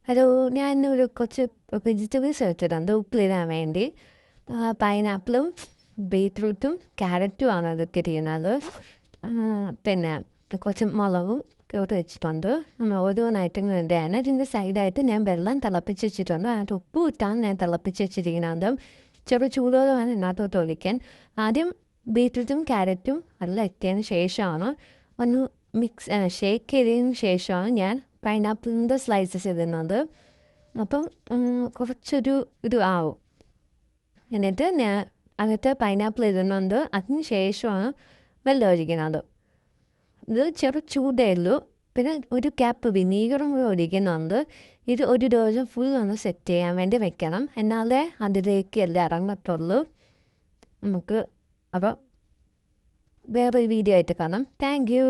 Hello, ഞാൻ ഒരു കുറച്ച് വെജിറ്റബിൾസ് എടുത്തിട്ടുണ്ട് ഉപ്പിലിടാൻ വേണ്ടി. പൈനാപ്പിളും ബീറ്റ്റൂട്ടും ക്യാരറ്റും ആണ് അതൊക്കെ ഇരിക്കുന്നത്. പിന്നെ കുറച്ച് മുളകും ഒക്കെ വെച്ചിട്ടുണ്ട്. ഓരോന്നായിട്ടും വേണ്ടിയാണ്. ഇതിൻ്റെ സൈഡായിട്ട് ഞാൻ വെള്ളം തിളപ്പിച്ച് വെച്ചിട്ടുണ്ട്. അതിനകത്ത് ഉപ്പ് ഇട്ടാണ് ഞാൻ തിളപ്പിച്ച് വെച്ചിരിക്കുന്നത്. ചെറു ചൂടോടെ വേണം ഇതിനകത്തോട്ട് ഒഴിക്കാൻ. ആദ്യം ബീറ്റ്റൂട്ടും ക്യാരറ്റും എല്ലാം എത്തിയതിന് ശേഷമാണ് ഒന്ന് ഷേക്ക് ചെയ്തതിന് ശേഷമാണ് ഞാൻ പൈനാപ്പിളിൻ്റെ സ്ലൈസസ് ഇടുന്നത്. അപ്പം കുറച്ചൊരു ഇത് ആവും. എന്നിട്ട് ഞാൻ അകത്ത് പൈനാപ്പിൾ ഇടുന്നുണ്ട്. അതിന് ശേഷമാണ് വെള്ളം ഒഴിക്കുന്നത്. ഇത് ചെറു ചൂടേ ഉള്ളൂ. പിന്നെ ഒരു ക്യാപ്പ് വിനീഗറും കൂടെ ഒഴിക്കുന്നുണ്ട്. ഇത് ഒരു ദിവസം ഫുൾ ഒന്ന് സെറ്റ് ചെയ്യാൻ വേണ്ടി വെക്കണം. എന്നാലേ അതിലേക്ക് എല്ലാം ഇറങ്ങത്തുള്ളൂ. നമുക്ക് അപ്പോൾ വേറൊരു വീഡിയോ ആയിട്ട് കാണാം. Thank you.